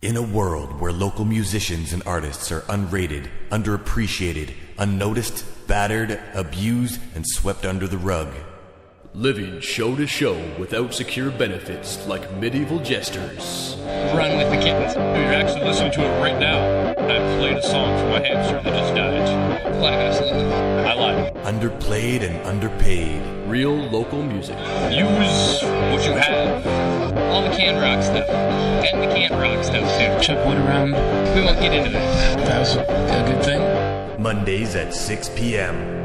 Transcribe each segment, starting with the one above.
In a world where local musicians and artists are unrated, underappreciated, unnoticed, battered, abused, and swept under the rug. Living show to show without secure benefits like medieval jesters. Run with the kittens. You're actually listening to it right now. I played a song for my hamster that just died. Class. I lied. Underplayed and underpaid. Real local music. Use what you have. All the canned rock stuff. And the can't rock stuff too. Chuck Wood around. We won't get into that. That was a good thing. Mondays at 6 p.m.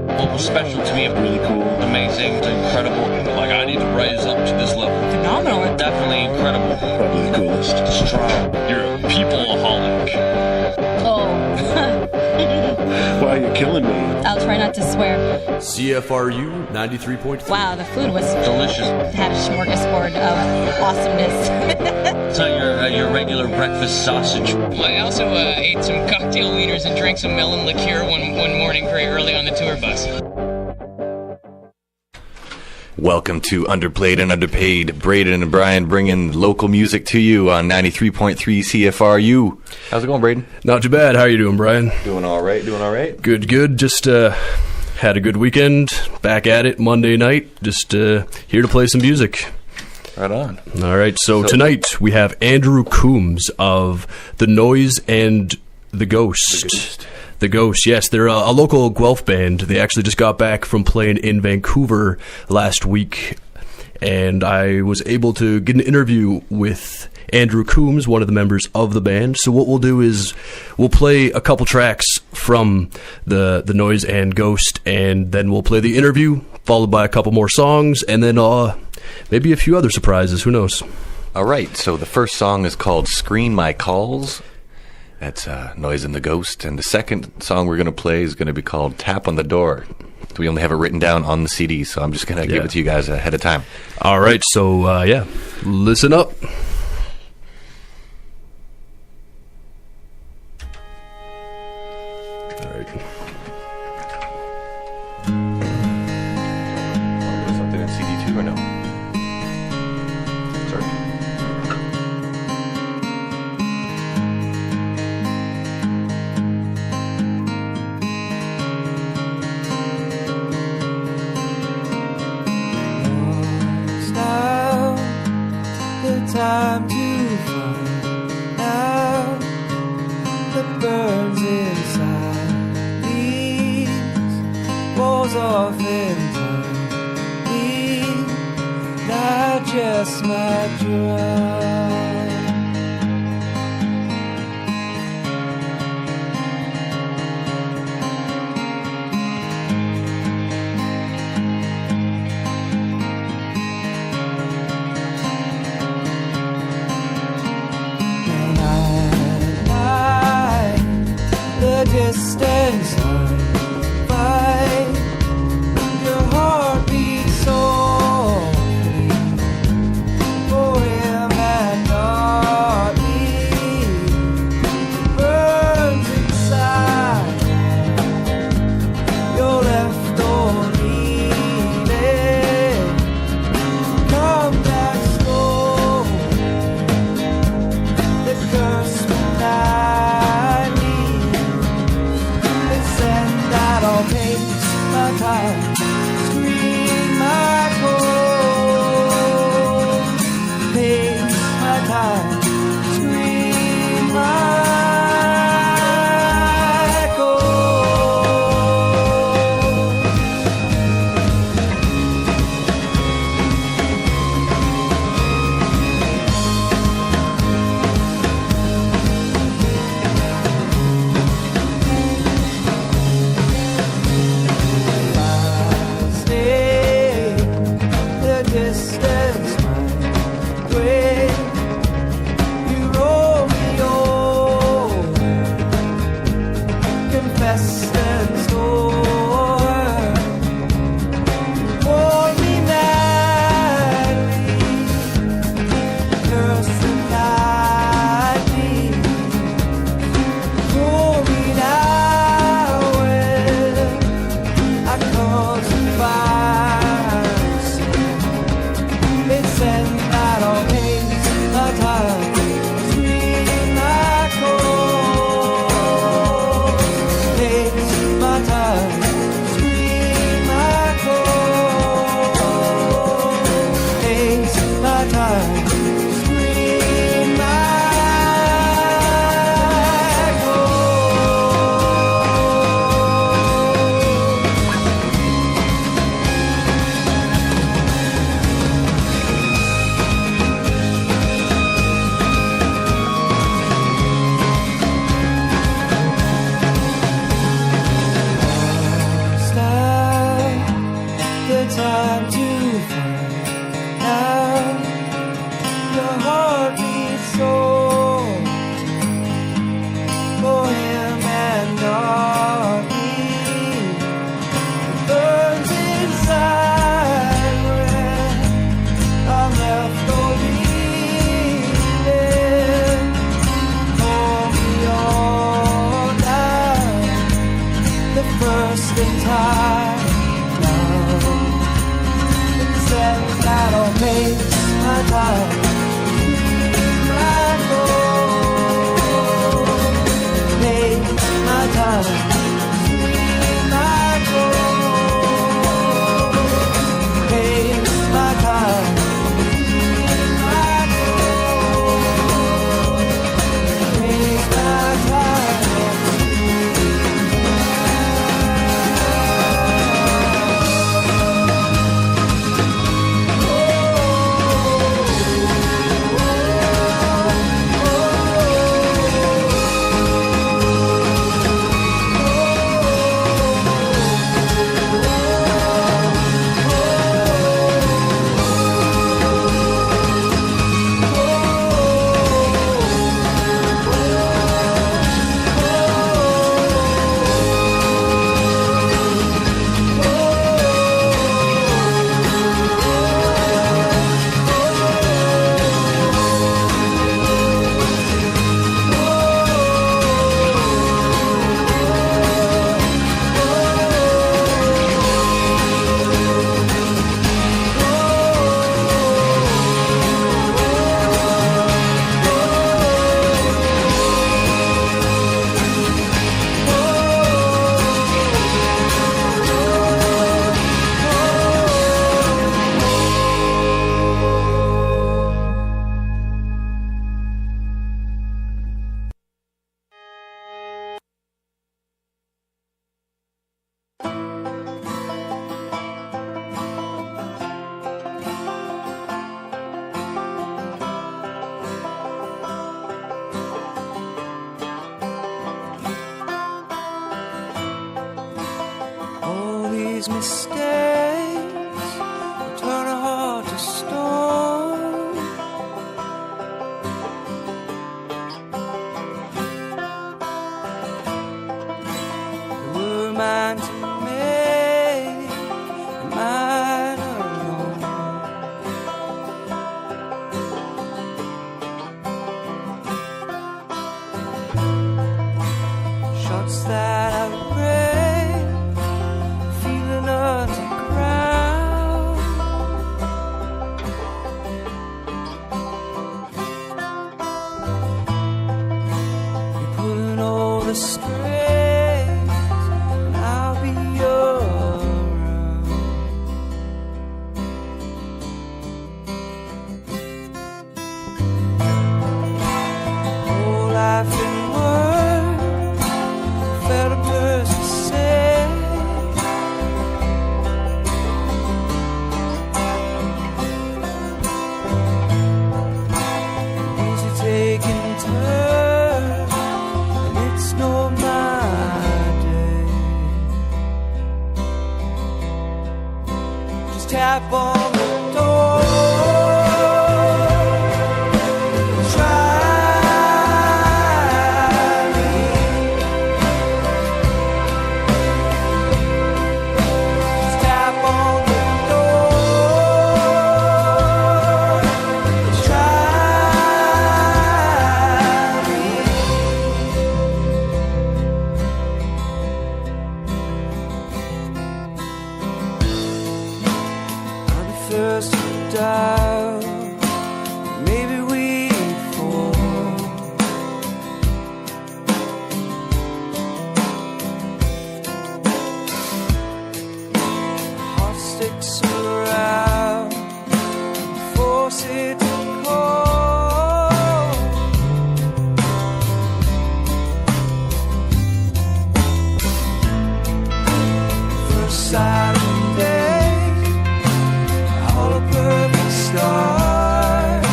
What was special to me? Really cool. Amazing. Incredible. Like, I need to rise up to this level. Phenomenal. Definitely incredible. Probably the coolest. Strong. You're a people-aholic. Oh. Why are you killing me? I'll try not to swear. CFRU 93.3. Wow, the food was Delicious. had a smorgasbord of awesomeness. It's not your regular breakfast sausage. I also ate some cocktail wieners and drank some melon liqueur one morning very early on the tour bus. Welcome to Underplayed and Underpaid. Braden and Brian bringing local music to you on 93.3 CFRU. How's it going, Braden? Not too bad. How are you doing, Brian? Doing all right. Good. Just had a good weekend. Back at it Monday night. Just here to play some music. Right on. All right. So tonight we have Andrew Coombes of The Noise and the Ghost. The Ghost, yes. They're a local Guelph band. They actually just got back from playing in Vancouver last week, and I was able to get an interview with Andrew Coombes, one of the members of the band. So what we'll do is we'll play a couple tracks from the Noise and Ghost, and then we'll play the interview, followed by a couple more songs, and then maybe a few other surprises. Who knows? All right. So the first song is called Screen My Calls. That's Noise and the Ghost. And the second song we're going to play is going to be called Tap on the Door. We only have it written down on the CD, so I'm just going to give it to you guys ahead of time. All right. So, listen up. All right. Want to put something in CD2 or no? Sorry. Time to find out the burns inside these walls off in time. These digest my drown. Distance fight your heartbeat softly for him. his mistakes will turn a heart to stone. They were mine to make and mine alone. Shots that I read, feeling underground. You're pulling all the strings, and I'll be around. Whole life in words, felt a person say. Easy taking turns, and it's not my day. Just tap on the door. Try me. Just tap on the door. Try me. I'll be first to doubt. Maybe we fall. Heart sticks around, force it to call. First sight of day, all a perfect start.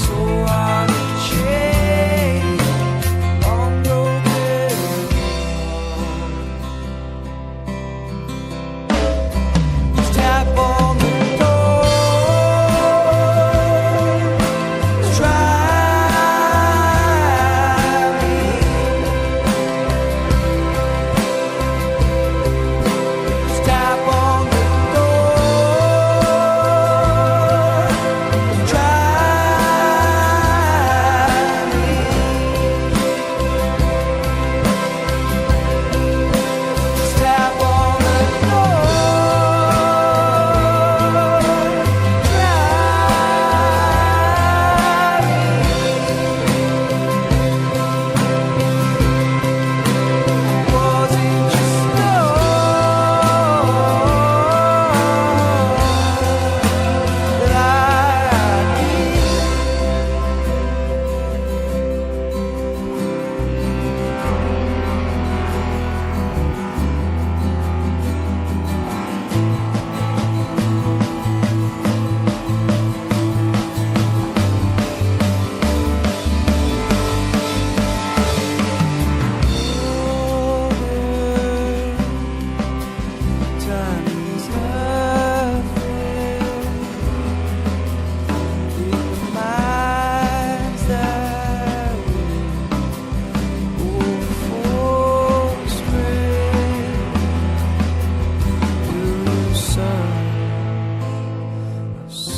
So hard to change, long broken heart. Just tap on the door. Try me. Just tap on the door. Try me. Just tap on the door. Was it just love that I need? Time is nothing in the minds that we full spring blue sun of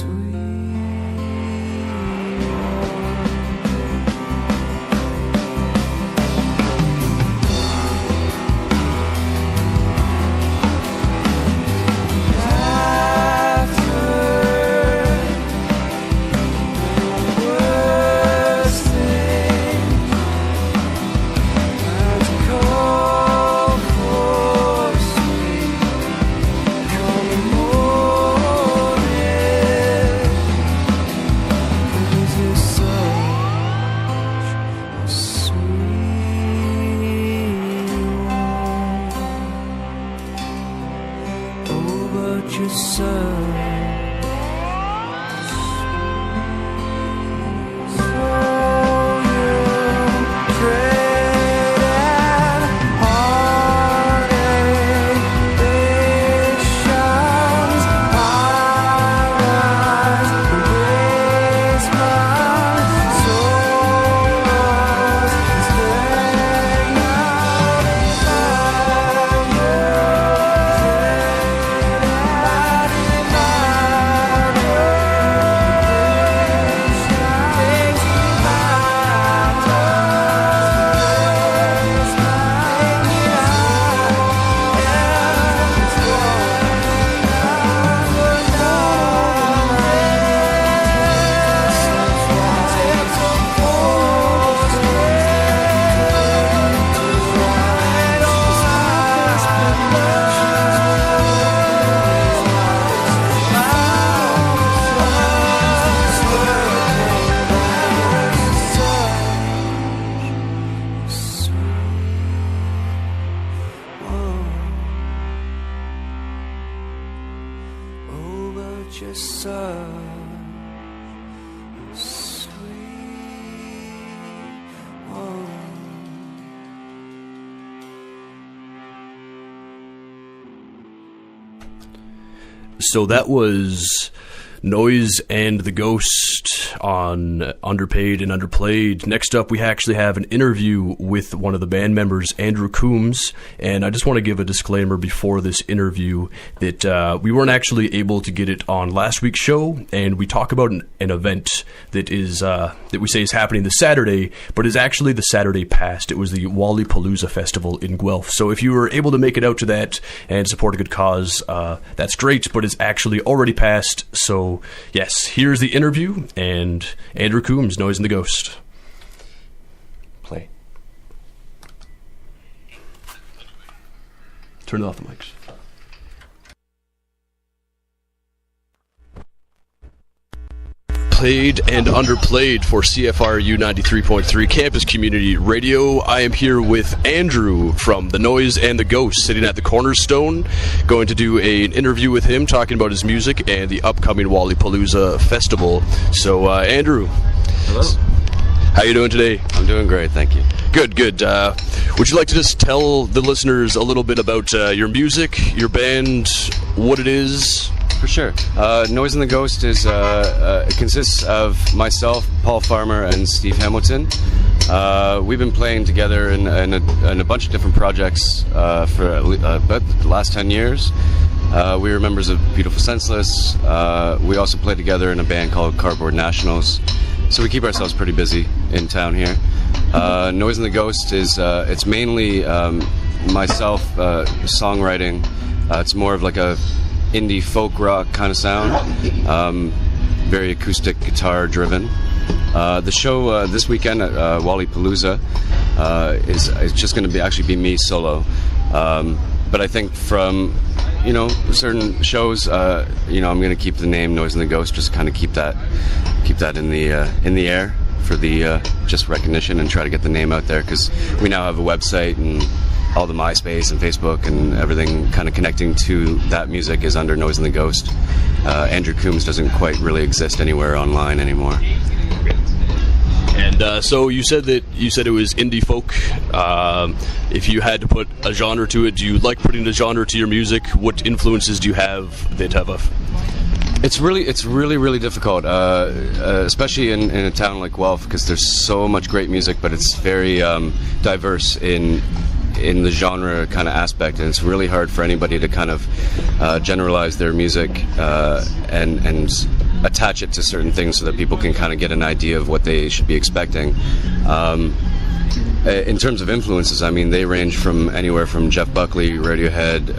So just so sweet. Oh. So that was Noise and the Ghost on Underpaid and Underplayed. Next up, we actually have an interview with one of the band members, Andrew Coombes, and I just want to give a disclaimer before this interview that we weren't actually able to get it on last week's show, and we talk about an event that is that we say is happening this Saturday, but is actually the Saturday past. It was the Wally-Palooza Festival in Guelph. So if you were able to make it out to that and support a good cause, that's great, but it's actually already passed. So yes, here's the interview and Andrew Coombes, Noise and the Ghost. Play. Turn off the mics. Played and Underplayed for CFRU 93.3 Campus Community Radio. I am here with Andrew from The Noise and the Ghost, sitting at the Cornerstone, going to do an interview with him, talking about his music and the upcoming Wally-Palooza Festival. So, Andrew. Hello. How you doing today? I'm doing great, thank you. Good. Would you like to just tell the listeners a little bit about your music, your band, what it is? For sure. Noise and the Ghost is it consists of myself, Paul Farmer, and Steve Hamilton. We've been playing together in a bunch of different projects for about the last 10 years. We were members of Beautiful Senseless. We also play together in a band called Cardboard Nationals. So we keep ourselves pretty busy in town here. Noise and the Ghost is it's mainly myself songwriting. It's more of like a indie folk rock kind of sound, very acoustic guitar driven. The show this weekend at Wally-Palooza is just going to actually be me solo. But I think from certain shows, I'm going to keep the name Noise and the Ghost, just kind of keep that in the air for the just recognition and try to get the name out there, because we now have a website and all the MySpace and Facebook and everything kind of connecting to that music is under Noise and the Ghost. Andrew Coombes doesn't quite really exist anywhere online anymore. And so you said it was indie folk. If you had to put a genre to it, do you like putting a genre to your music? What influences do you have that have a... It's really difficult, especially in a town like Guelph, because there's so much great music, but it's very diverse in the genre kind of aspect, and it's really hard for anybody to kind of generalize their music and attach it to certain things so that people can kind of get an idea of what they should be expecting. In terms of influences, I mean, they range from anywhere from Jeff Buckley, Radiohead,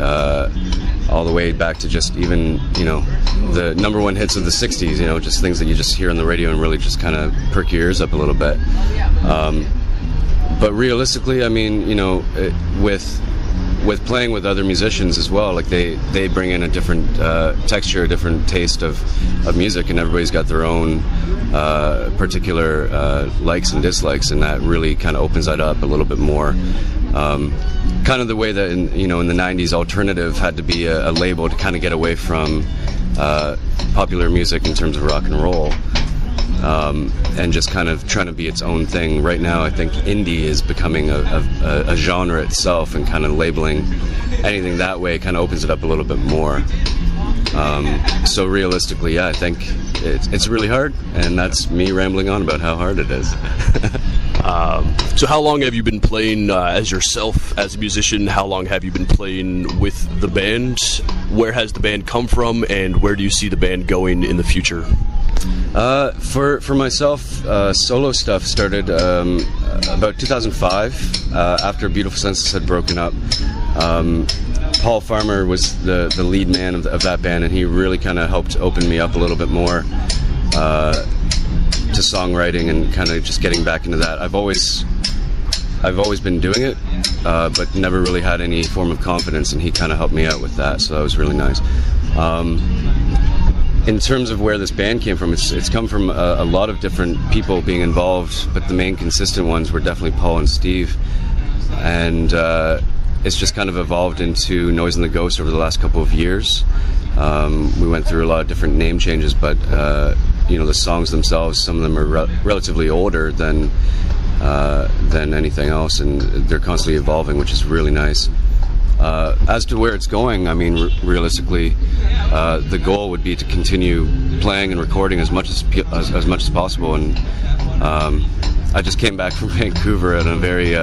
all the way back to just even, the number one hits of the 60s, just things that you just hear on the radio and really just kind of perk your ears up a little bit. But realistically, I mean, with playing with other musicians as well, like they bring in a different texture, a different taste of music, and everybody's got their own particular likes and dislikes, and that really kind of opens that up a little bit more. Kind of the way that in the 90s, alternative had to be a label to kind of get away from popular music in terms of rock and roll. And just kind of trying to be its own thing. Right now, I think indie is becoming a genre itself, and kind of labeling anything that way kind of opens it up a little bit more. So realistically, yeah, I think it's really hard, and that's me rambling on about how hard it is. So how long have you been playing as yourself, as a musician? How long have you been playing with the band? Where has the band come from, and where do you see the band going in the future? For myself, solo stuff started about 2005, after Beautiful Senseless had broken up. Paul Farmer was the lead man of that band, and he really kind of helped open me up a little bit more to songwriting and kind of just getting back into that. I've always been doing it, but never really had any form of confidence, and he kind of helped me out with that, so that was really nice. In terms of where this band came from, it's come from a lot of different people being involved, but the main consistent ones were definitely Paul and Steve. And it's just kind of evolved into Noise and the Ghost over the last couple of years. We went through a lot of different name changes, but the songs themselves, some of them are relatively older than anything else, and they're constantly evolving, which is really nice. As to where it's going, I mean, realistically, the goal would be to continue playing and recording as much as possible. And I just came back from Vancouver on a very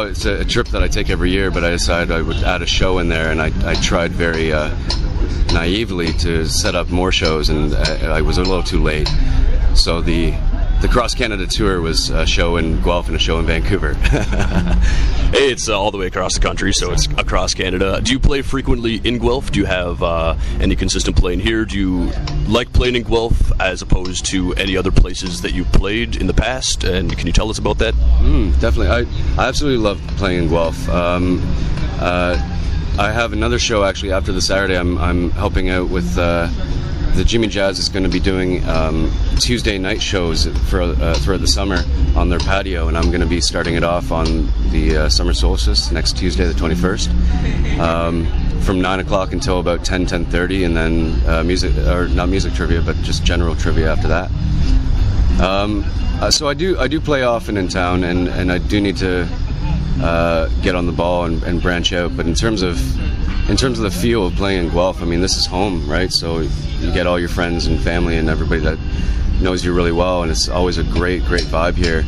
it's a trip that I take every year, but I decided I would add a show in there, and I tried very naively to set up more shows, and I was a little too late. So the Cross Canada tour was a show in Guelph and a show in Vancouver. Hey, it's all the way across the country, so it's across Canada. Do you play frequently in Guelph? Do you have any consistent playing here? Do you like playing in Guelph as opposed to any other places that you played in the past? And can you tell us about that? Definitely. I absolutely love playing in Guelph. I have another show actually after the Saturday. I'm helping out with the Jimmy Jazz is going to be doing Tuesday night shows throughout the summer on their patio, and I'm going to be starting it off on the summer solstice next Tuesday, the 21st, from 9 o'clock until about 10:30, and then not music trivia, but just general trivia after that. So I do play often in town, and I do need to get on the ball and branch out. But in terms of the feel of playing in Guelph, I mean, this is home, right? So you get all your friends and family and everybody that knows you really well, and it's always a great vibe here.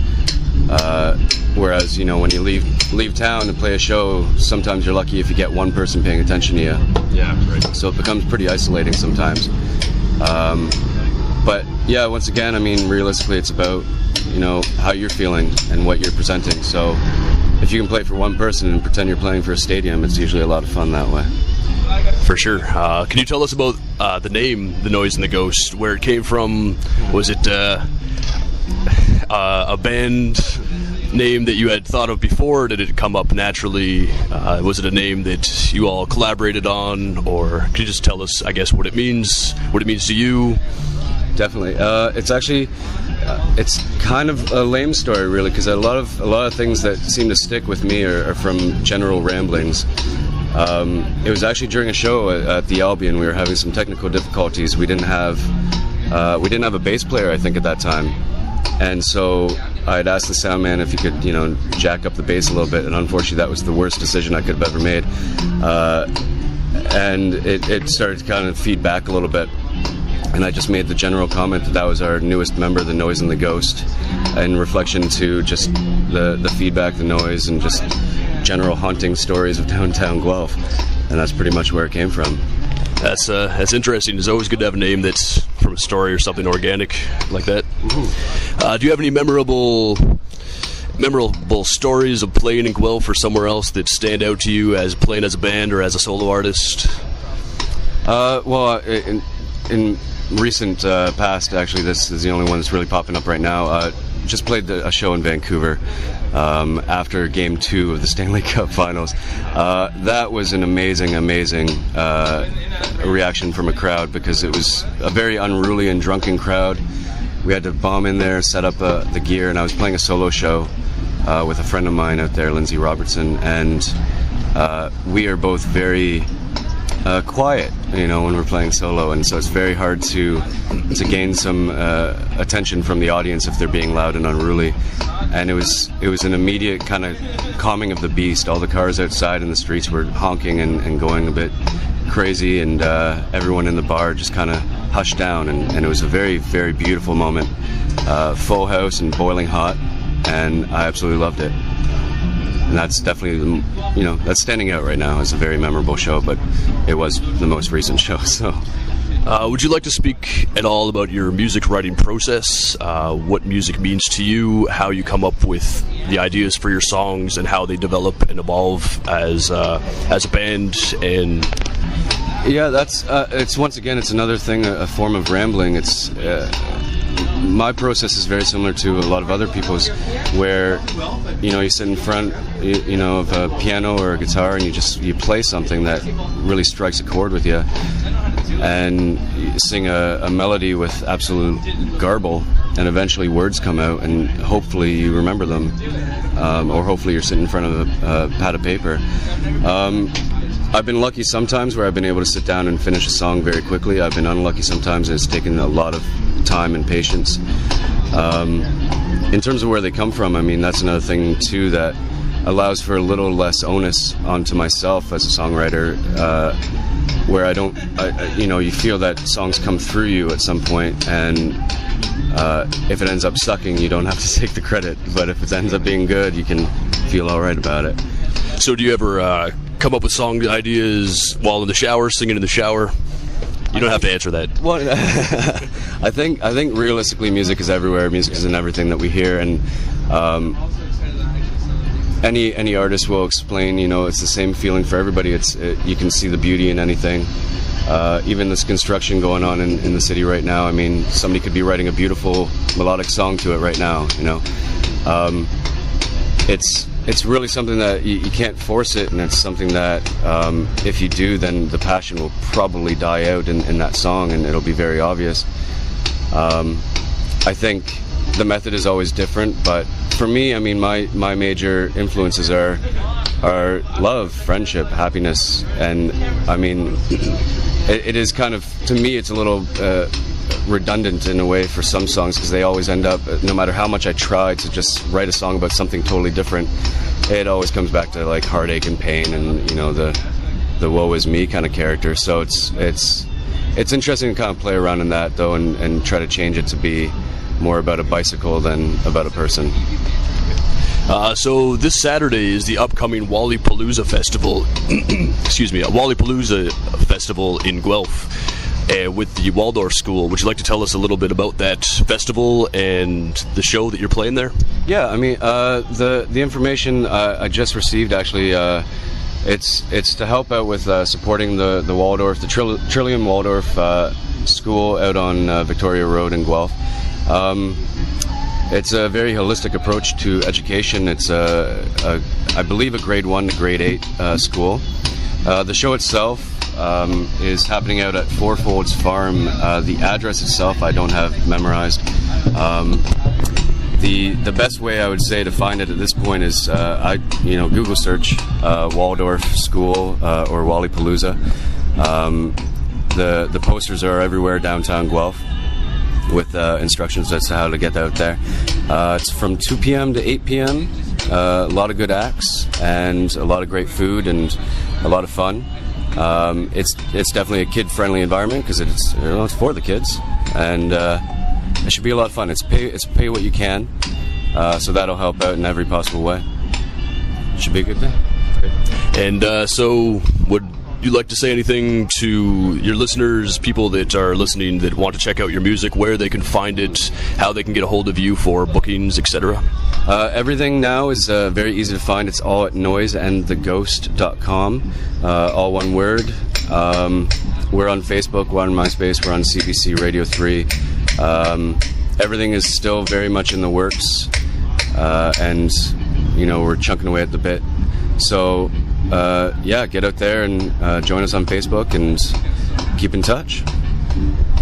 Whereas, when you leave town and play a show, sometimes you're lucky if you get one person paying attention to you. Yeah, right. So it becomes pretty isolating sometimes. But yeah, once again, I mean, realistically, it's about how you're feeling and what you're presenting. So if you can play for one person and pretend you're playing for a stadium, it's usually a lot of fun that way. For sure. Can you tell us about the name, The Noise and the Ghost, where it came from? Was it a band name that you had thought of before, or did it come up naturally? Was it a name that you all collaborated on, or can you just tell us, I guess, what it means to you? Definitely. It's actually it's kind of a lame story, really, because a lot of things that seem to stick with me are from general ramblings. It was actually during a show at the Albion. We were having some technical difficulties. We didn't have a bass player, I think, at that time, and so I had asked the sound man if he could, jack up the bass a little bit, and unfortunately, that was the worst decision I could have ever made. And it started to kind of feed back a little bit. And I just made the general comment that was our newest member, The Noise and the Ghost, in reflection to just the feedback, the noise, and just general haunting stories of downtown Guelph. And that's pretty much where it came from. That's interesting. It's always good to have a name that's from a story or something organic like that. Do you have any memorable stories of playing in Guelph or somewhere else that stand out to you as playing as a band or as a solo artist? In recent past, actually, this is the only one that's really popping up right now. Just played a show in Vancouver after Game 2 of the Stanley Cup Finals. That was an amazing reaction from a crowd, because it was a very unruly and drunken crowd. We had to bomb in there, set up the gear, and I was playing a solo show with a friend of mine out there, Lindsay Robertson, and we are both very quiet, when we're playing solo, and so it's very hard to gain some attention from the audience if they're being loud and unruly. And it was an immediate kind of calming of the beast. All the cars outside in the streets were honking and going a bit crazy, and everyone in the bar just kind of hushed down, and it was a very, very beautiful moment. Full house and boiling hot, and I absolutely loved it. And that's definitely, that's standing out right now as a very memorable show, but it was the most recent show, so. Would you like to speak at all about your music writing process, what music means to you, how you come up with the ideas for your songs, and how they develop and evolve as a band? And yeah, that's it's once again, it's another thing, a form of rambling. It's my process is very similar to a lot of other people's, where you sit in front of a piano or a guitar and you play something that really strikes a chord with you, and you sing a melody with absolute garble, and eventually words come out, and hopefully you remember them, or hopefully you're sitting in front of a pad of paper. I've been lucky sometimes where I've been able to sit down and finish a song very quickly. I've been unlucky sometimes, and it's taken a lot of time and patience. In terms of where they come from, I mean, that's another thing too that allows for a little less onus onto myself as a songwriter, where you feel that songs come through you at some point, and if it ends up sucking, you don't have to take the credit, but if it ends up being good, you can feel all right about it. So do you ever come up with song ideas while in the shower, singing in the shower? You don't have to answer that. Well, I think realistically, music is everywhere. Music is in everything that we hear, and any artist will explain. It's the same feeling for everybody. You can see the beauty in anything. Even this construction going on in the city right now. I mean, somebody could be writing a beautiful melodic song to it right now. It's really something that you can't force it, and it's something that if you do, then the passion will probably die out in that song, and it'll be very obvious. I think the method is always different, but for me, I mean, my major influences are love, friendship, happiness, and I mean, it is kind of, to me, it's a little redundant in a way for some songs, because they always end up, no matter how much I try to just write a song about something totally different, it always comes back to like heartache and pain and the woe is me kind of character. So it's interesting to kind of play around in that though, and try to change it to be more about a bicycle than about a person. So this Saturday is the upcoming Wallypalooza Festival. Excuse me, a Wallypalooza Festival in Guelph. With the Waldorf School. Would you like to tell us a little bit about that festival and the show that you're playing there? Yeah, I mean, the information I just received, actually, it's to help out with supporting the Waldorf, the Trillium Waldorf School out on Victoria Road in Guelph. It's a very holistic approach to education. It's, I believe, a grade 1 to grade 8 school. The show itself is happening out at Fourfolds Farm. The address itself I don't have memorized. The best way I would say to find it at this point is Google search Waldorf School or Wallypalooza. The posters are everywhere downtown Guelph with instructions as to how to get out there. It's from 2 p.m. to 8 p.m. A lot of good acts and a lot of great food and a lot of fun. It's definitely a kid-friendly environment because it's for the kids, and it should be a lot of fun. It's pay what you can, so that'll help out in every possible way. It should be a good day. And so, would you like to say anything to your listeners, people that are listening that want to check out your music, where they can find it, how they can get a hold of you for bookings, etc.? Everything now is very easy to find. It's all at noiseandtheghost.com, all one word. We're on Facebook, we're on MySpace, we're on CBC Radio 3. Everything is still very much in the works, and we're chunking away at the bit. So get out there and join us on Facebook and keep in touch.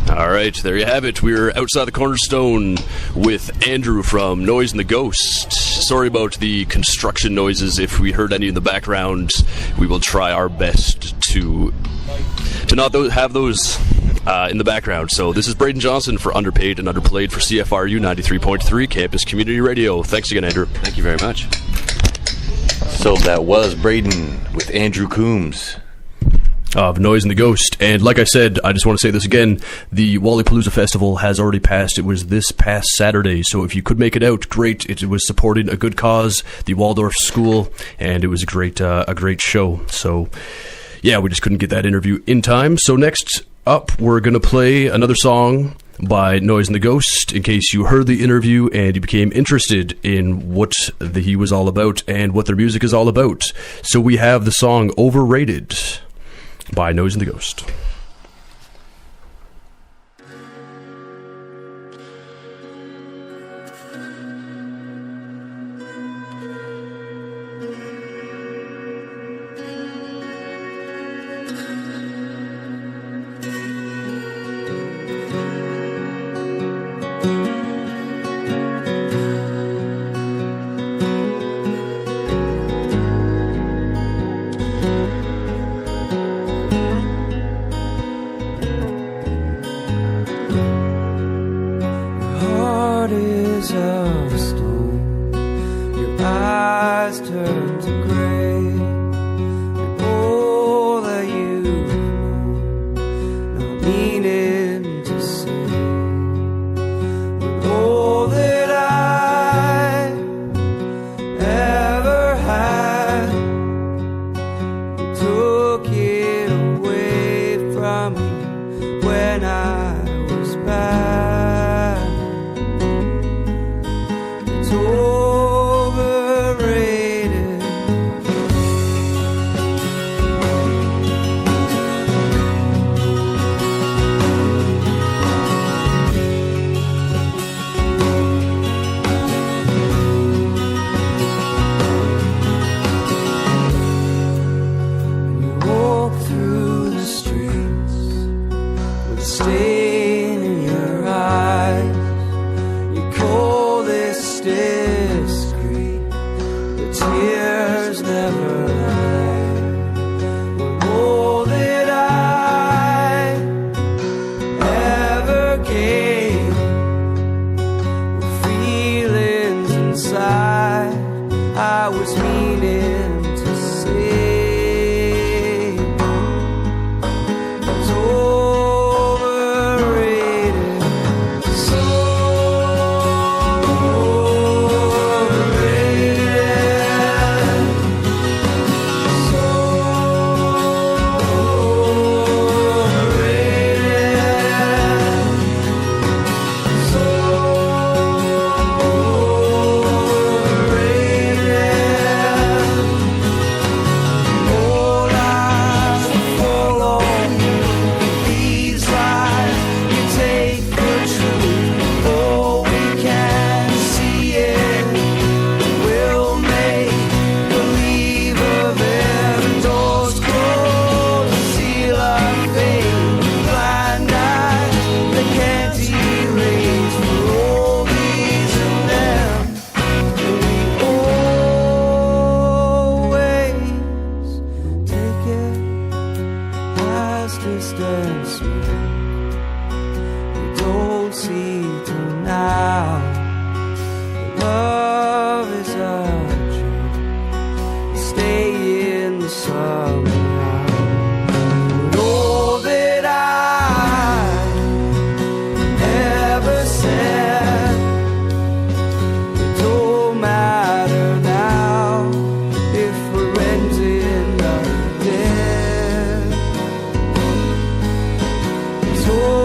All right, there you have it. We're outside the Cornerstone with Andrew from Noise and the Ghost. Sorry about the construction noises. If we heard any in the background, we will try our best to not have those in the background. So this is Braden Johnson for Underpaid and Underplayed for CFRU 93.3 Campus Community Radio. Thanks again, Andrew. Thank you very much. So that was Braden with Andrew Coombes of Noise and the Ghost. And like I said, I just want to say this again, the Wallypalooza Festival has already passed. It was this past Saturday, so if you could make it out, great. It was supporting a good cause, the Waldorf School, and it was a great show. So yeah, we just couldn't get that interview in time. So next up, we're going to play another song by Noise and the Ghost, in case you heard the interview and you became interested in what he was all about and what their music is all about. So we have the song Overrated by Noise and the Ghost. when I was bad. It's overrated. You walk through the streets with a stain in your eyes. You call this discreet, but tears never lie. When all that I ever gave were feelings inside I was meaning to say. It's overrated. So overrated. So overrated. So overrated. All eyes will fall on you. These lies you take for truth. All we can see it. We'll make believe of it. Doors closed, seal our fate. Blind eyes that can't erase for all these and them. And we always take it as distance. We don't see till now. Love is a joke. Stay in the summer. And all that I ever said, it don't matter now if we're ending up dead. It's over.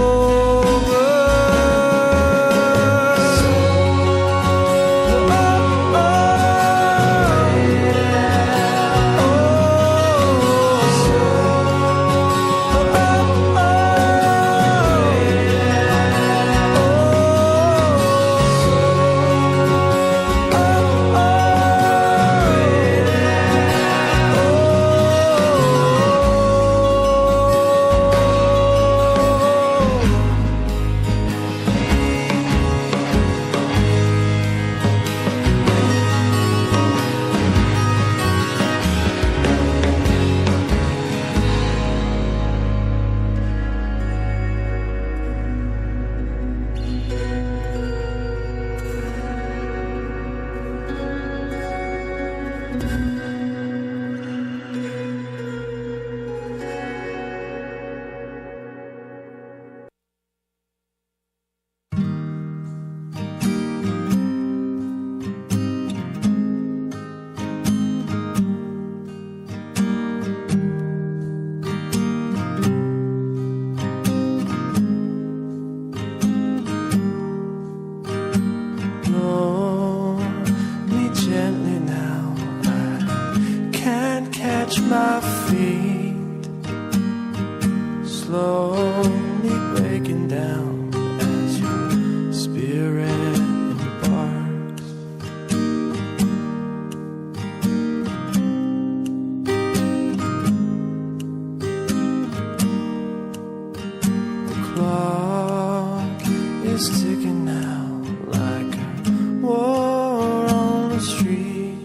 Hold me gently now. I can't catch my feet. Slowly breaking down as your spirit embarks. The clock is ticking now like a war on the street.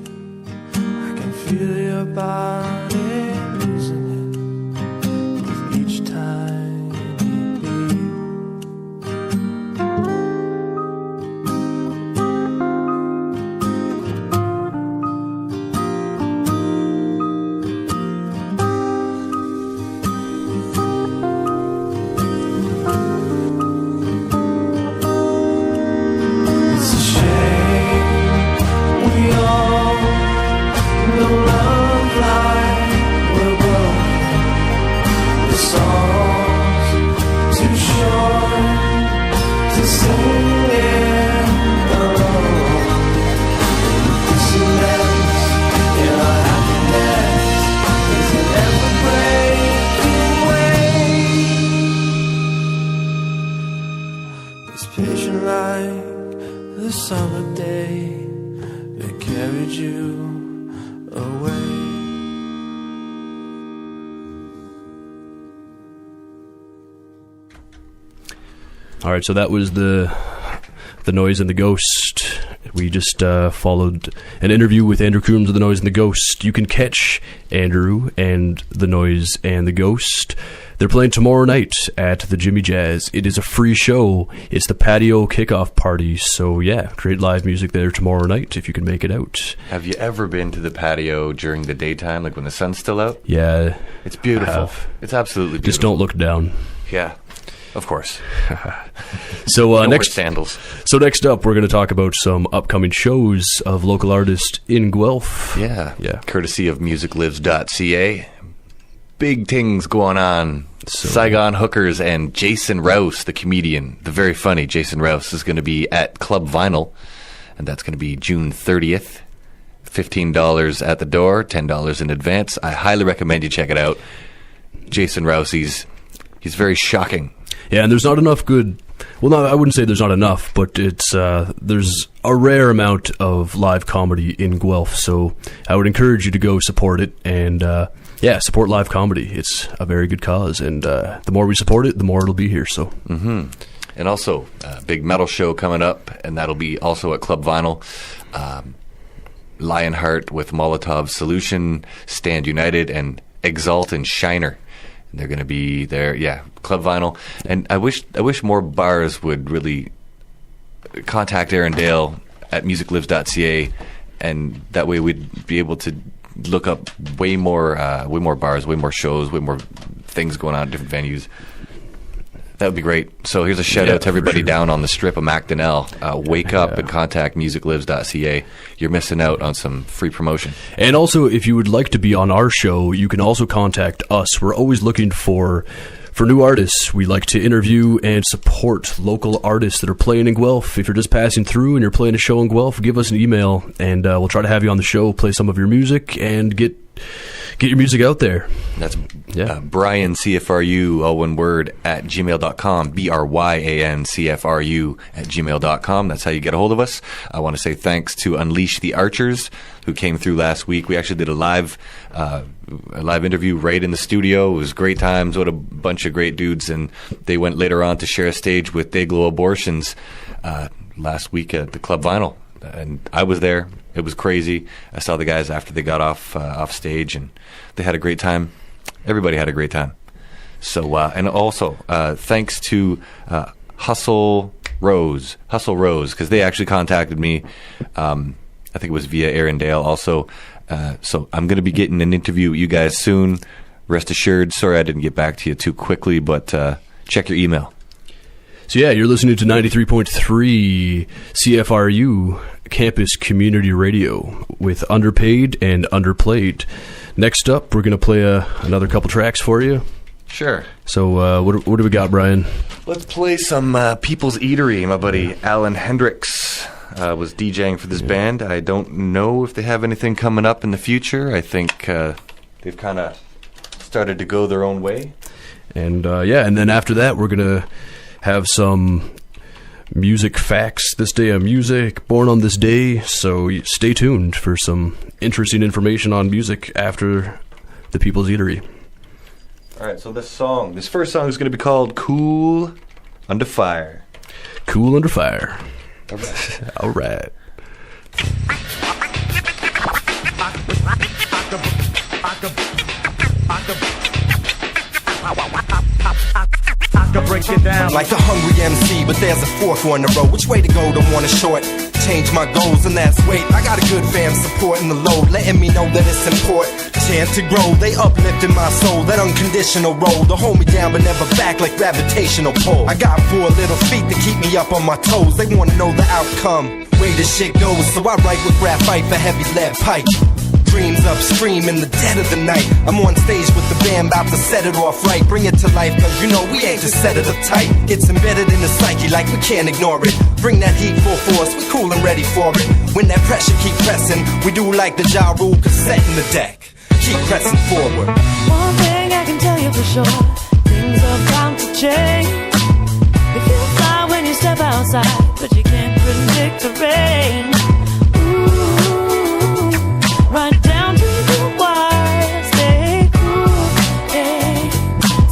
I can feel your body losing it with each tiny beat. patient like the summer day that carried you away. All right, so that was the Noise and the Ghost. We just followed an interview with Andrew Coombes of the Noise and the Ghost. You can catch Andrew and the Noise and the Ghost. They're playing tomorrow night at the Jimmy Jazz. It is a free show. It's the patio kickoff party. So yeah, great live music there tomorrow night if you can make it out. Have you ever been to the patio during the daytime, like when the sun's still out? Yeah, It's beautiful. It's absolutely beautiful. just don't look down. Yeah, of course. So No more next sandals. So next up, we're going to talk about some upcoming shows of local artists in Guelph. Yeah. Yeah. Courtesy of musiclives.ca. Big things going on. Saigon Hookers and Jason Rouse, the comedian, the very funny Jason Rouse, is going to be at Club Vinyl, and that's going to be June 30th. $15 at the door, $10 in advance. I highly recommend you check it out. Jason Rouse, he's very shocking. Yeah, and there's not enough good... Well, no, I wouldn't say there's not enough, but it's there's a rare amount of live comedy in Guelph, so I would encourage you to go support it, and support live comedy. It's a very good cause, and the more we support it, the more it'll be here. So, And also, a big metal show coming up, and that'll be also at Club Vinyl. Lionheart with Molotov Solution, Stand United, and Exalt and Shiner. They're going to be there, Club Vinyl. And I wish more bars would really contact Aaron Dale at musiclives.ca, and that way we'd be able to look up way more bars, way more shows, way more things going on at different venues. That would be great. So here's a shout out to everybody down on the strip of Macdonnell. Wake up and contact musiclives.ca. You're missing out on some free promotion. and also, if you would like to be on our show, you can also contact us. We're always looking for new artists. We like to interview and support local artists that are playing in Guelph. If you're just passing through and you're playing a show in Guelph, give us an email, and we'll try to have you on the show, play some of your music, and get your music out there. That's Brian CFRU, all one word, at gmail.com. BRYAN CFRU at gmail.com. That's how you get a hold of us. I want to say thanks to Unleash the Archers, who came through last week. We actually did a live interview right in the studio. It was great times. What a bunch of great dudes. And they went later on to share a stage with Dayglow Abortions last week at the Club Vinyl. And I was there. It was crazy. I saw the guys after they got off stage, and they had a great time. Everybody had a great time. So, and also thanks to Hustle Rose, because they actually contacted me. I think it was via Aaron Dale also. So I'm going to be getting an interview with you guys soon. Rest assured. Sorry I didn't get back to you too quickly, but check your email. So yeah, you're listening to 93.3 CFRU Campus Community Radio with Underpaid and Underplayed. Next up, we're going to play another couple tracks for you. Sure. So what do we got, Brian? Let's play some People's Eatery. My buddy Alan Hendricks was DJing for this band. I don't know if they have anything coming up in the future. I think they've kind of started to go their own way. And and then after that, we're going to have some music facts this day of music, born on this day. So stay tuned for some interesting information on music after the People's Eatery. All right, so this first song is going to be called Cool Under Fire. Cool Under Fire. All right. All right. Break it down like the hungry MC, but there's a fork on the road. Which way to go? Don't want to short change my goals, and that's wait. I got a good fam supporting the load, letting me know that it's important. Chance to grow, they uplifting my soul. That unconditional roll, to hold me down but never back like gravitational pull. I got 4 little feet to keep me up on my toes. They want to know the outcome, way the shit goes. So I write with graphite for heavy lead pipe. Dreams upstream in the dead of the night. I'm on stage with the band, about to set it off right. Bring it to life, cause you know we ain't just set it up tight. It's embedded in the psyche like we can't ignore it. Bring that heat full force, we cool and ready for it. When that pressure keep pressing, we do like the Ja Rule cassette in the deck. Keep pressing forward. One thing I can tell you for sure, things are bound to change. If you fly when you step outside. outside, but you can't predict the rain. Ooh, right down to the wire. Stay cool, hey,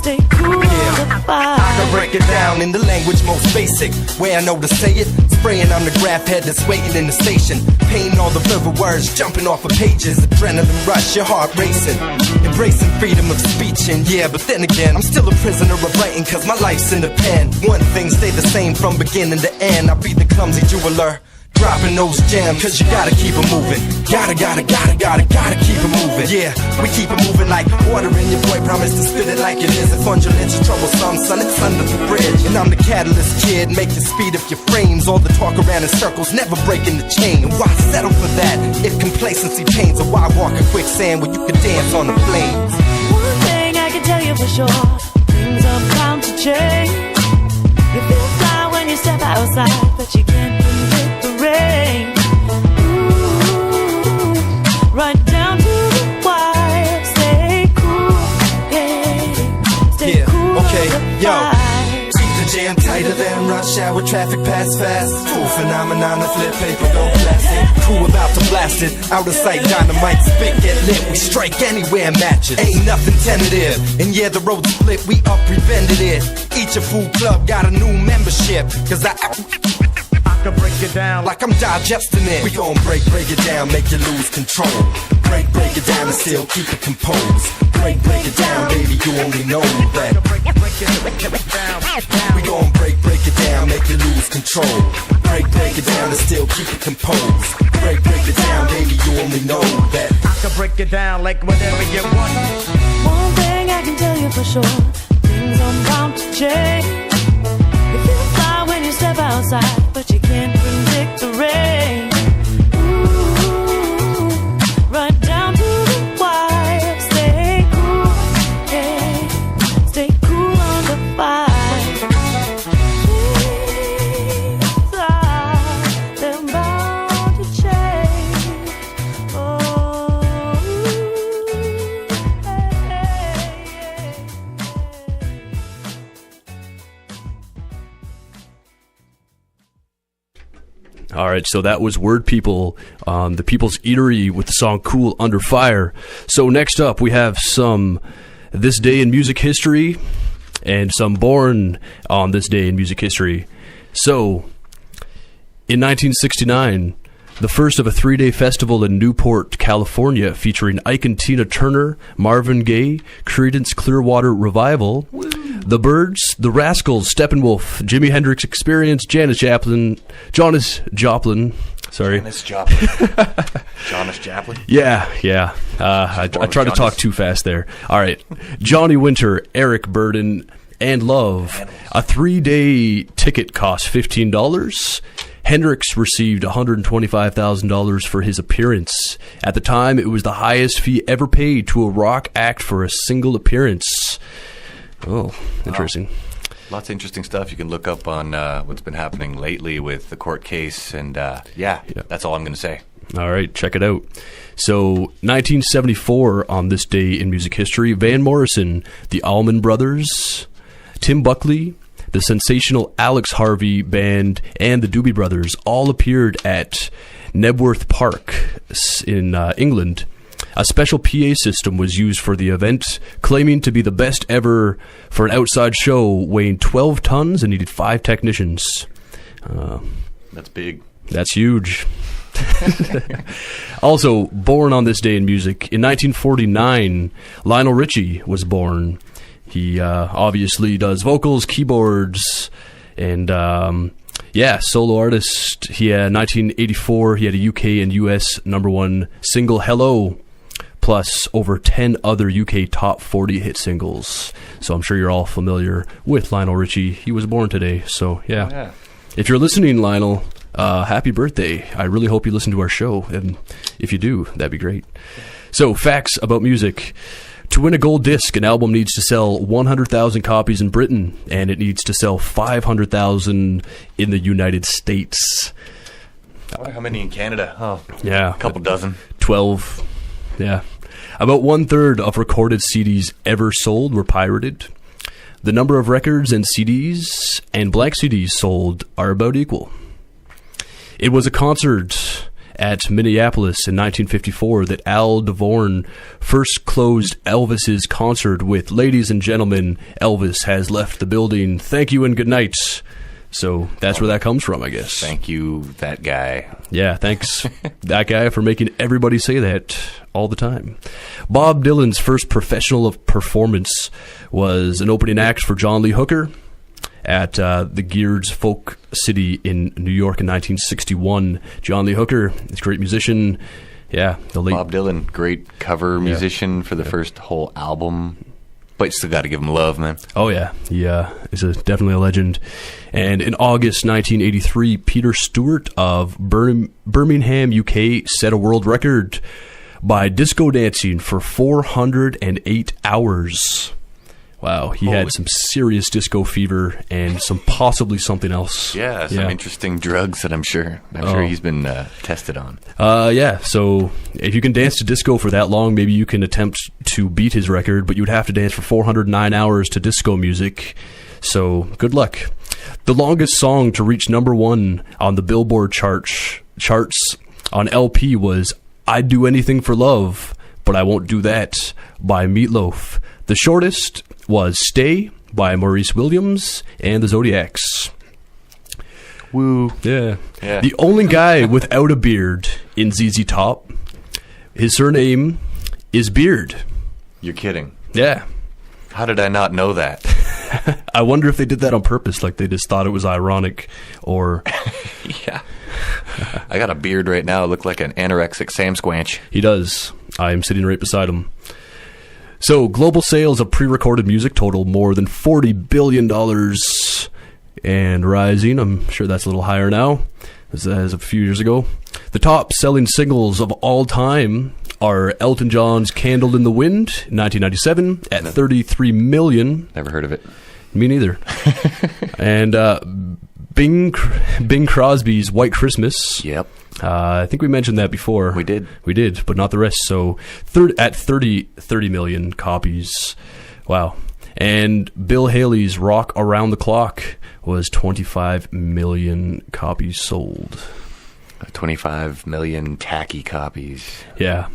stay cool on the fire. I can break it down in the language most basic, where I know to say it. Spraying on the graph head that's waiting in the station. Painting all the river words, jumping off of pages. Adrenaline rush, your heart racing. Embracing freedom of speech, and yeah, but then again, I'm still a prisoner of writing, cause my life's in the pen. One thing stay the same from beginning to end. I'll be the clumsy jeweler, dropping those gems, cause you gotta keep it moving. Gotta keep it moving. Yeah, we keep it moving like water in your boy. Promise to spit it like it is. If undulates are troublesome, son, it's under the bridge. And I'm the catalyst kid, make the speed of your frames. All the talk around in circles, never breaking the chain. And why settle for that if complacency pains? Or why walk in quicksand when you can dance on the flames? One thing I can tell you for sure, things are bound to change. You feel fly when you step outside, but you can't predict the rain. Ooh, right down to the wire. Stay cool, yeah. Stay cool. Okay, on the yo. fire. Keep the jam tighter than rush hour traffic pass fast. Full phenomenon, the flip paper go plastic. Crew about to blast it, out of sight, dynamite spit, get lit. We strike anywhere matches. Ain't nothing tentative, and yeah, the road split, we up prevented it. Each a food club got a new membership, cause I can break it down like I'm digesting it. We gon' break it down, make you lose control. Break it down and still keep it composed. Break it down, baby, you only know that. We gon' break it down, make you lose control. Break it down and still keep it composed. Break it down, baby, you only know that. I can break it down like whatever you want. One thing I can tell you for sure, things are bound to change. You feel fly when you step outside, but you can't predict the rain. Ooh, right down to the wire. Stay cool, yeah. Stay cool on the fire. Things are, they're bound to change. Oh, hey. All right, so that was Word People, the People's Eatery with the song Cool Under Fire. So next up, we have some This Day in Music History and some Born on This Day in Music History. So, in 1969, the first of a 3-day festival in Newport, California, featuring Ike and Tina Turner, Marvin Gaye, Creedence Clearwater Revival, The Byrds, The Rascals, Steppenwolf, Jimi Hendrix Experience, Janis Joplin. Janis Joplin. Yeah. I tried to talk too fast there. All right. Johnny Winter, Eric Burden, and Love. A 3-day ticket cost $15. Hendrix received $125,000 for his appearance. At the time, it was the highest fee ever paid to a rock act for a single appearance. Oh, interesting. Wow. Lots of interesting stuff you can look up on what's been happening lately with the court case. And that's all I'm going to say. All right, check it out. So, 1974, on this day in music history, Van Morrison, the Allman Brothers, Tim Buckley, the sensational Alex Harvey Band, and the Doobie Brothers all appeared at Nebworth Park in England. A special PA system was used for the event, claiming to be the best ever for an outside show weighing 12 tons and needed 5 technicians. That's big. That's huge. Also, born on this day in music, in 1949, Lionel Richie was born. He obviously does vocals, keyboards, and solo artist. He had 1984. He had a UK and US #1 single, "Hello," plus over 10 other UK top 40 hit singles. So I'm sure you're all familiar with Lionel Richie. He was born today. So yeah. If you're listening, Lionel, happy birthday. I really hope you listen to our show, and if you do, that'd be great. So, facts about music. To win a gold disc, an album needs to sell 100,000 copies in Britain, and it needs to sell 500,000 in the United States. I wonder how many in Canada? Oh, yeah, a couple dozen. 12. Yeah. About 1/3 of recorded CDs ever sold were pirated. The number of records and CDs and blank CDs sold are about equal. It was a concert at Minneapolis in 1954 that Al DeVorn first closed Elvis's concert with, "Ladies and gentlemen, Elvis has left the building. Thank you and good night." So that's where that comes from, I guess. Thank you, that guy. Yeah, thanks, that guy, for making everybody say that all the time. Bob Dylan's first professional performance was an opening act for John Lee Hooker at the Gears Folk City in New York in 1961. John Lee Hooker is a great musician. Yeah, the late Bob Dylan, great cover musician for the first whole album. But you still got to give him love, man. Oh, yeah. Yeah, he's definitely a legend. And in August 1983, Peter Stewart of Birmingham, UK, set a world record by disco dancing for 408 hours. Wow, he had some serious disco fever and possibly something else. Yeah, some interesting drugs that I'm sure he's been tested on. Yeah, so if you can dance to disco for that long, maybe you can attempt to beat his record, but you would have to dance for 409 hours to disco music. So good luck. The longest song to reach number one on the Billboard charts on LP was "I'd Do Anything for Love, But I Won't Do That" by Meatloaf. The shortest was "Stay" by Maurice Williams and the Zodiacs. Woo. Yeah. The only guy without a beard in ZZ Top, his surname is Beard. You're kidding. Yeah. How did I not know that? I wonder if they did that on purpose, like they just thought it was ironic, or... Yeah. I got a beard right now. I look like an anorexic Sam Squanch. He does. I'm sitting right beside him. So, global sales of pre-recorded music total more than $40 billion and rising. I'm sure that's a little higher now, as a few years ago. The top-selling singles of all time are Elton John's "Candle in the Wind" in 1997 at 33 million. Never heard of it. Me neither. And Bing Crosby's "White Christmas." Yep. I think we mentioned that before. We did, but not the rest. So at 30 million copies. Wow. And Bill Haley's "Rock Around the Clock" was 25 million copies sold. 25 million tacky copies. Yeah.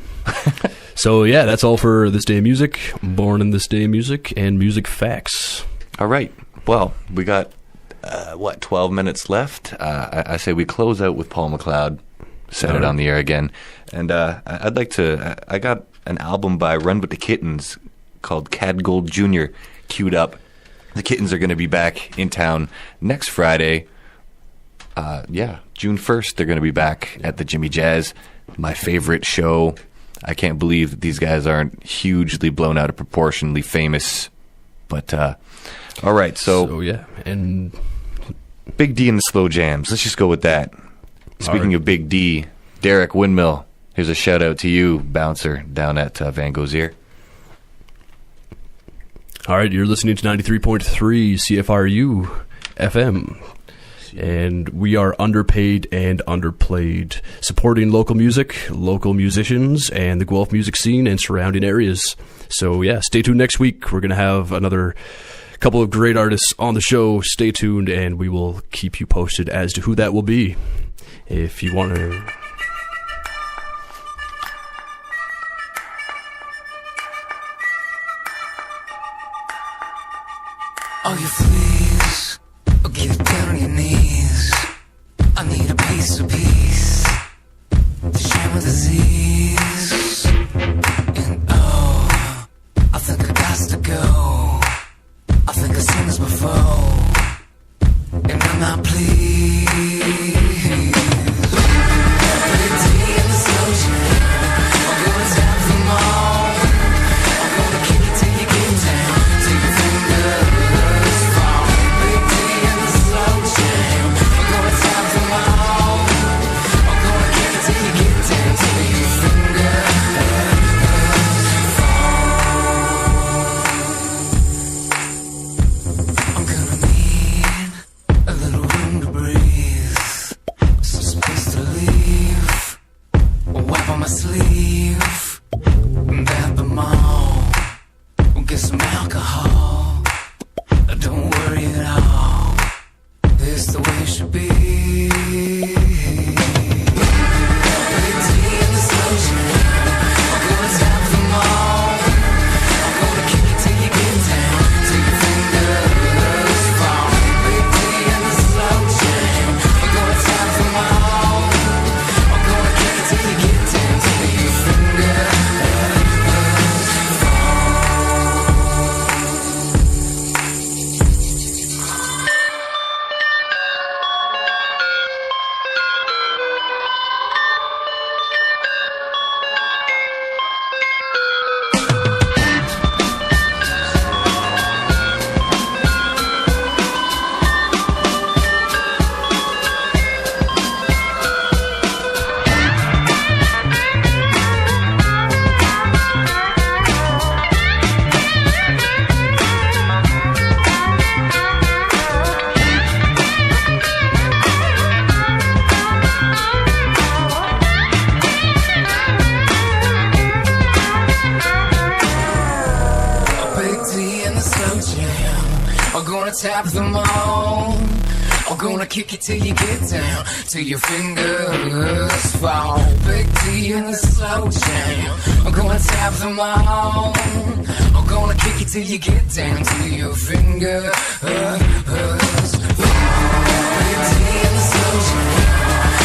So, yeah, that's all for This Day in Music, Born in This Day in Music, and Music Facts. All right. Well, we got, 12 minutes left? I say we close out with Paul McLeod, set it on the air again. And I'd like to... I got an album by Run With the Kittens called Cad Gold Jr. queued up. The Kittens are going to be back in town next Friday. June 1st, they're going to be back at the Jimmy Jazz, my favorite show. I can't believe that these guys aren't hugely blown out of proportionally famous. But, all right, so yeah, and Big D and the Slow Jams. Let's just go with that. Speaking of Big D, Derek Windmill, here's a shout-out to you, bouncer, down at Van Gogh's Ear. All right, you're listening to 93.3 CFRU FM. And we are Underpaid and Underplayed, supporting local music, local musicians, and the Guelph music scene and surrounding areas. So, yeah, stay tuned next week. We're going to have another couple of great artists on the show. Stay tuned, and we will keep you posted as to who that will be. If you want to... Oh, you please, get down on your knees. I need a piece of peace to share my disease. And oh, I think I got to go. I think I've seen this before, and I'm not pleased. Big D in the slow jam, I'm gonna tap them all. I'm gonna kick it till you get down, till your fingers fall. Big D in the slow jam, I'm gonna tap them all. I'm gonna kick it till you get down, till your fingers fall. I'm gonna need a little room to breathe. I'm gonna tap them all. I'm gonna kick it till you get down, till your fingers fall. Big D in the slow jam. I'm gonna tap them all. I'm gonna kick it till you get down, till your fingers fall. Big D in the slow jam.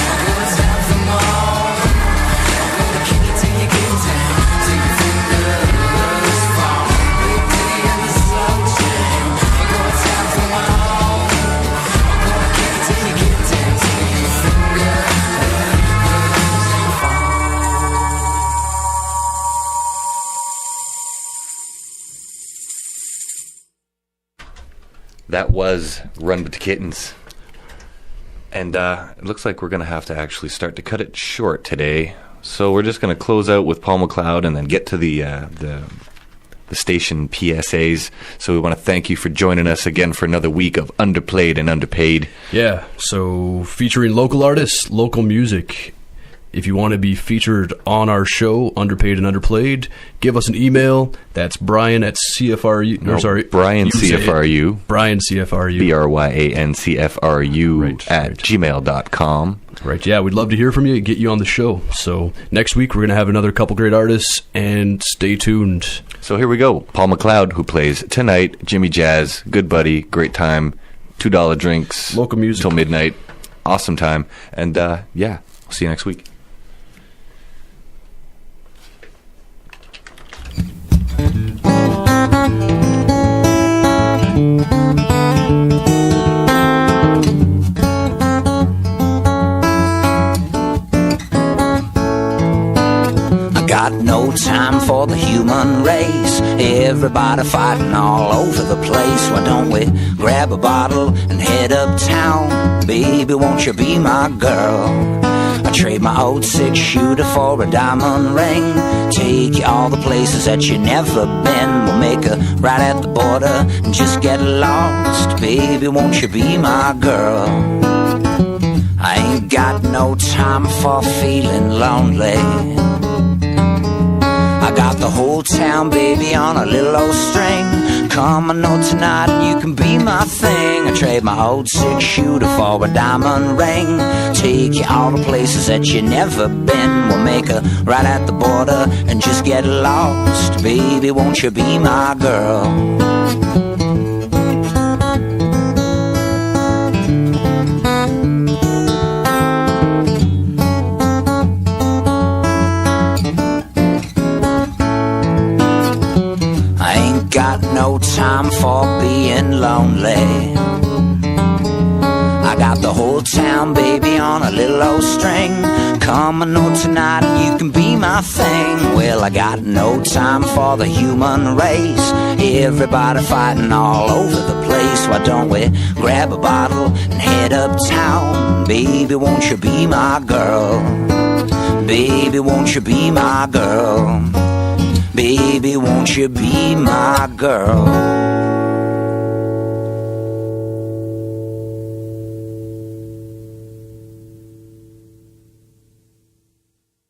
I'm gonna tap them all. I'm gonna kick it till you get down, till your fingers fall. Big D in the slow jam. I'm gonna tap them all. That was Run With the Kittens. And it looks like we're going to have to actually start to cut it short today. So we're just going to close out with Paul McLeod and then get to the station PSAs. So we want to thank you for joining us again for another week of Underplayed and Underpaid. Yeah, so featuring local artists, local music. If you want to be featured on our show, Underpaid and Underplayed, give us an email. That's Brian at CFRU. No, sorry, Brian CFRU. Brian CFRU. BRYANCFRU at gmail.com. Right, yeah, we'd love to hear from you, get you on the show. So next week, we're going to have another couple great artists, and stay tuned. So here we go. Paul McLeod, who plays tonight, Jimmy Jazz, good buddy, great time, $2 drinks. Local music. Till midnight. Awesome time. And yeah, we'll see you next week. Got no time for the human race. Everybody fighting all over the place. Why don't we grab a bottle and head uptown? Baby, won't you be my girl? I trade my old 6-shooter for a diamond ring. Take you all the places that you never been. We'll make a right at the border and just get lost. Baby, won't you be my girl? I ain't got no time for feeling lonely. I got the whole town, baby, on a little old string. Come on out tonight and you can be my thing. I trade my old 6-shooter for a diamond ring. Take you all the places that you never been. We'll make a right at the border and just get lost. Baby, won't you be my girl? Got no time for being lonely. I got the whole town, baby, on a little old string. Come on out tonight and you can be my thing. Well, I got no time for the human race. Everybody fighting all over the place. Why don't we grab a bottle and head uptown? Baby, won't you be my girl? Baby, won't you be my girl? Baby, won't you be my girl?